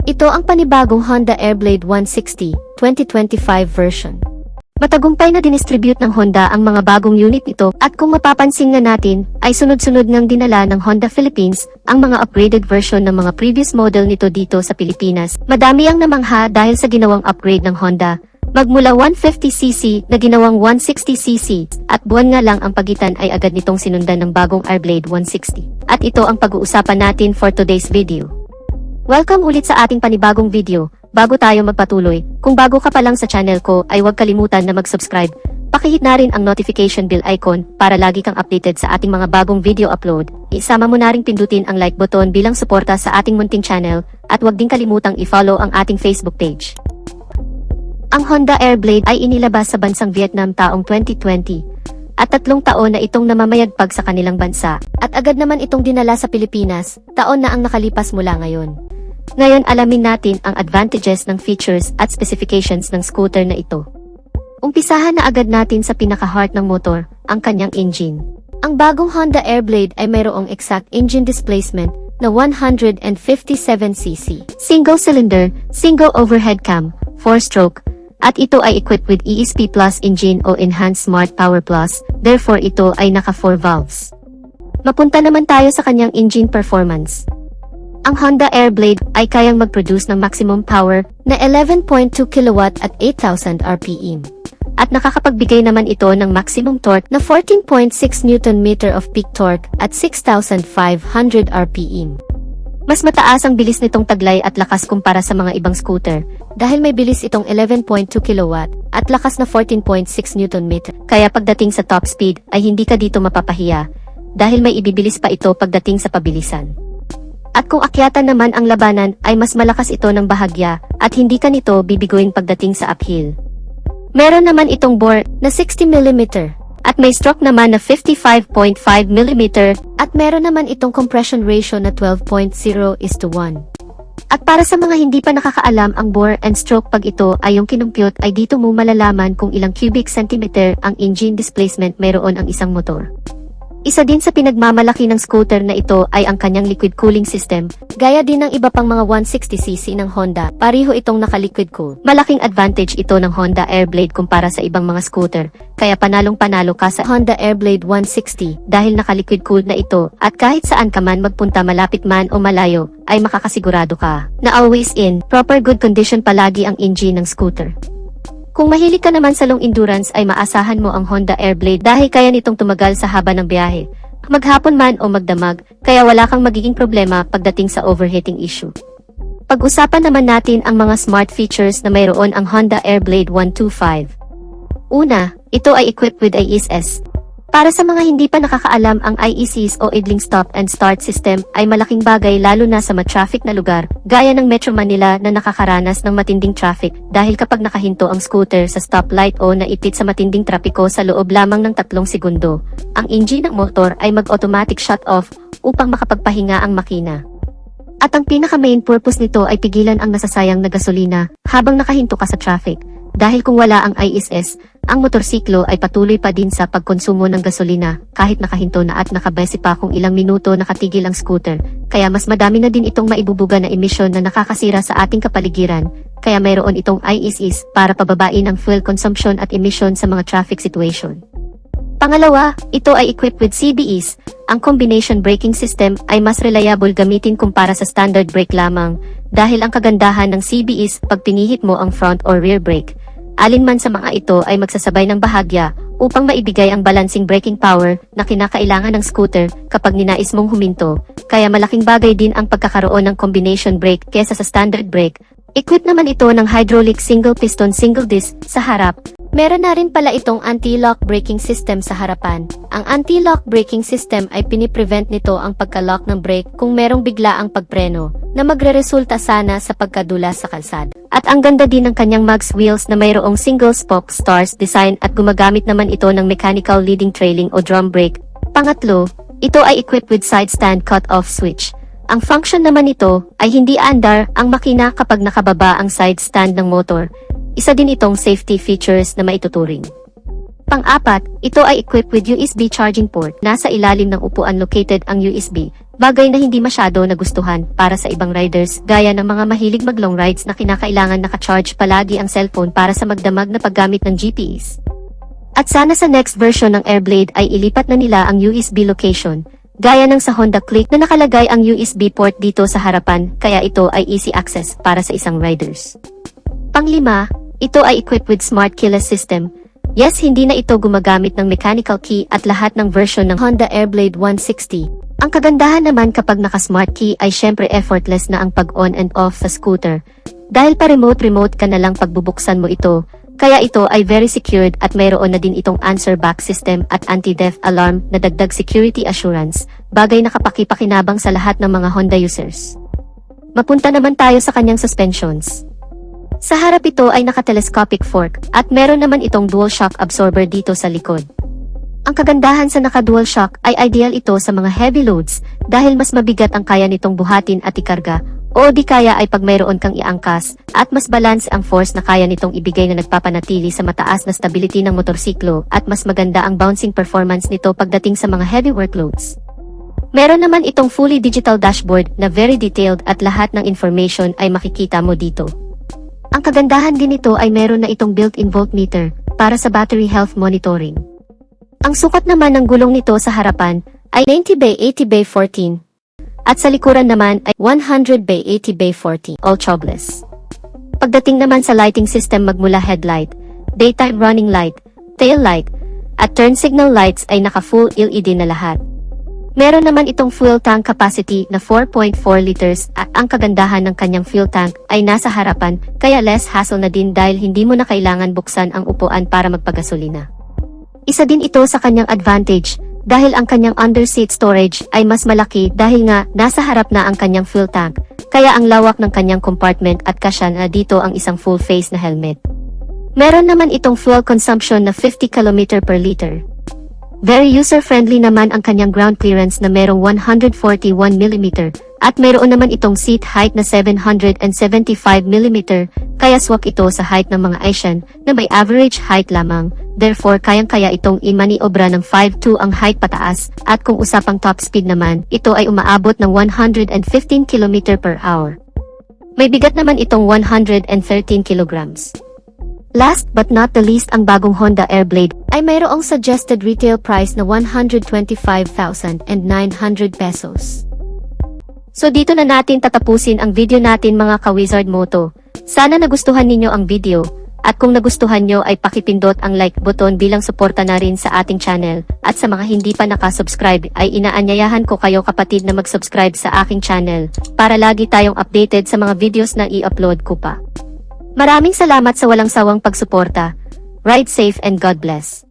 Ito ang panibagong Honda Airblade 160 2025 version. Matagumpay na dinistribute ng Honda ang mga bagong unit nito at kung mapapansin nga natin ay sunod-sunod ngang dinala ng Honda Philippines ang mga upgraded version ng mga previous model nito dito sa Pilipinas. Madami ang namangha dahil sa ginawang upgrade ng Honda. Magmula 150cc na ginawang 160cc at buwan nga lang ang pagitan ay agad nitong sinundan ng bagong Airblade 160. At ito ang pag-uusapan natin for today's video. Welcome ulit sa ating panibagong video. Bago tayo magpatuloy, kung bago ka pa lang sa channel ko ay huwag kalimutan na mag-subscribe. Pakihit na rin ang notification bell icon para lagi kang updated sa ating mga bagong video upload. Isama mo na rin pindutin ang like button bilang suporta sa ating munting channel at huwag din kalimutang i-follow ang ating Facebook page. Ang Honda Airblade ay inilabas sa bansang Vietnam taong 2020 at 3 taon na itong namamayagpag sa kanilang bansa at agad naman itong dinala sa Pilipinas, taon na ang nakalipas mula ngayon. Ngayon alamin natin ang advantages ng features at specifications ng scooter na ito. Umpisahan na agad natin sa pinaka-heart ng motor, ang kanyang engine. Ang bagong Honda Airblade ay mayroong exact engine displacement na 157cc. Single cylinder, single overhead cam, 4-stroke, at ito ay equipped with ESP Plus engine o Enhanced Smart Power Plus, therefore ito ay naka 4 valves. Mapunta naman tayo sa kanyang engine performance. Ang Honda Airblade ay kayang mag-produce ng maximum power na 11.2 kW at 8,000 RPM. At nakakapagbigay naman ito ng maximum torque na 14.6 Nm of peak torque at 6,500 RPM. Mas mataas ang bilis nitong taglay at lakas kumpara sa mga ibang scooter dahil may bilis itong 11.2 kW at lakas na 14.6 Nm. Kaya pagdating sa top speed ay hindi ka dito mapapahiya dahil may ibibilis pa ito pagdating sa pabilisan. At kung akyatan naman ang labanan ay mas malakas ito ng bahagya at hindi ka nito bibiguin pagdating sa uphill. Meron naman itong bore na 60mm at may stroke naman na 55.5mm at meron naman itong compression ratio na 12.0:1. At para sa mga hindi pa nakakaalam ang bore and stroke pag ito ay yung kinumpyut ay dito mo malalaman kung ilang cubic centimeter ang engine displacement mayroon ang isang motor. Isa din sa pinagmamalaki ng scooter na ito ay ang kanyang liquid cooling system, gaya din ng iba pang mga 160cc ng Honda, pareho itong naka-liquid cool. Malaking advantage ito ng Honda Airblade kumpara sa ibang mga scooter, kaya panalong-panalo ka sa Honda Airblade 160 dahil naka-liquid cool na ito at kahit saan ka man magpunta malapit man o malayo, ay makakasigurado ka na always in, proper good condition palagi ang engine ng scooter. Kung mahilig ka naman sa long endurance ay maasahan mo ang Honda Airblade dahil kaya nitong tumagal sa haba ng biyahe. Maghapon man o magdamag, kaya wala kang magiging problema pagdating sa overheating issue. Pag-usapan naman natin ang mga smart features na mayroon ang Honda Airblade 125. Una, ito ay equipped with IECS. Para sa mga hindi pa nakakaalam ang IECS o Idling Stop and Start System ay malaking bagay lalo na sa ma-traffic na lugar, gaya ng Metro Manila na nakakaranas ng matinding traffic dahil kapag nakahinto ang scooter sa stoplight o naipit sa matinding trapiko sa loob lamang ng 3 segundo, ang engine ng motor ay mag-automatic shut off upang makapagpahinga ang makina. At ang pinaka-main purpose nito ay pigilan ang nasasayang na gasolina habang nakahinto ka sa traffic. Dahil kung wala ang ISS, ang motorsiklo ay patuloy pa din sa pagkonsumo ng gasolina kahit nakahinto na at nakabase pa kung ilang minuto nakatigil ang scooter. Kaya mas madami na din itong maibubuga na emisyon na nakakasira sa ating kapaligiran. Kaya mayroon itong ISS para pababain ang fuel consumption at emission sa mga traffic situation. Pangalawa, ito ay equipped with CBS. Ang combination braking system ay mas reliable gamitin kumpara sa standard brake lamang dahil ang kagandahan ng CBS pag pinihit mo ang front or rear brake. Alinman sa mga ito ay magsasabay ng bahagya upang maibigay ang balancing braking power na kinakailangan ng scooter kapag ninais mong huminto, kaya malaking bagay din ang pagkakaroon ng combination brake kesa sa standard brake. Equipped naman ito ng hydraulic single piston single disc sa harap. Meron na rin pala itong anti-lock braking system sa harapan. Ang anti-lock braking system ay piniprevent nito ang pagka-lock ng brake kung merong bigla ang pagpreno, na magreresulta sana sa pagkadula sa kalsada. At ang ganda din ng kanyang mags wheels na mayroong single spoke stars design at gumagamit naman ito ng mechanical leading trailing o drum brake. Pangatlo, ito ay equipped with side stand cut-off switch. Ang function naman nito ay hindi aandar ang makina kapag nakababa ang side stand ng motor. Isa din itong safety features na maituturing. Pang-apat, ito ay equipped with USB charging port. Nasa ilalim ng upuan located ang USB, bagay na hindi masyado nagustuhan para sa ibang riders gaya ng mga mahilig mag-long rides na kinakailangan naka-charge palagi ang cellphone para sa magdamag na paggamit ng GPS. At sana sa next version ng Airblade ay ilipat na nila ang USB location, gaya ng sa Honda Click na nakalagay ang USB port dito sa harapan kaya ito ay easy access para sa isang riders. Pang-lima, ito ay equipped with smart keyless system. Yes, hindi na ito gumagamit ng mechanical key at lahat ng version ng Honda Airblade 160. Ang kagandahan naman kapag naka-smart key ay syempre effortless na ang pag-on and off sa scooter. Dahil pa remote ka na lang pagbubuksan mo ito, kaya ito ay very secured at mayroon na din itong answer back system at anti-theft alarm na dagdag security assurance, bagay na kapaki-pakinabang sa lahat ng mga Honda users. Mapunta naman tayo sa kanyang suspensions. Sa harap ito ay naka-telescopic fork at meron naman itong dual shock absorber dito sa likod. Ang kagandahan sa naka-dual shock ay ideal ito sa mga heavy loads dahil mas mabigat ang kaya nitong buhatin at ikarga o di kaya ay pag mayroon kang iangkas at mas balance ang force na kaya nitong ibigay na nagpapanatili sa mataas na stability ng motorsiklo at mas maganda ang bouncing performance nito pagdating sa mga heavy workloads. Meron naman itong fully digital dashboard na very detailed at lahat ng information ay makikita mo dito. Ang kagandahan din nito ay meron na itong built-in voltmeter para sa battery health monitoring. Ang sukat naman ng gulong nito sa harapan ay 90/80/14 at sa likuran naman ay 100/80/14 all tubeless. Pagdating naman sa lighting system magmula headlight, daytime running light, tail light, at turn signal lights ay naka-full LED na lahat. Meron naman itong fuel tank capacity na 4.4 liters at ang kagandahan ng kanyang fuel tank ay nasa harapan kaya less hassle na din dahil hindi mo na kailangan buksan ang upuan para magpagasolina. Isa din ito sa kanyang advantage dahil ang kanyang underseat storage ay mas malaki dahil nga nasa harap na ang kanyang fuel tank kaya ang lawak ng kanyang compartment at kasya na dito ang isang full face na helmet. Meron naman itong fuel consumption na 50 km per liter. Very user-friendly naman ang kanyang ground clearance na merong 141 mm at mayroon naman itong seat height na 775 mm kaya swak ito sa height ng mga Asian na may average height lamang. Therefore, kayang-kaya itong imaniobra ng 5'2" ang height pataas at kung usapang top speed naman, ito ay umaabot ng 115 km per hour. May bigat naman itong 113 kilograms. Last but not the least, ang bagong Honda Airblade ay mayroong suggested retail price na 125,900 pesos. So dito na natin tatapusin ang video natin mga ka-Wizard Moto. Sana nagustuhan ninyo ang video, at kung nagustuhan nyo ay pakipindot ang like button bilang suporta na rin sa ating channel, at sa mga hindi pa nakasubscribe ay inaanyayahan ko kayo kapatid na mag-subscribe sa aking channel, para lagi tayong updated sa mga videos na i-upload ko pa. Maraming salamat sa walang sawang pagsuporta. Ride safe and God bless.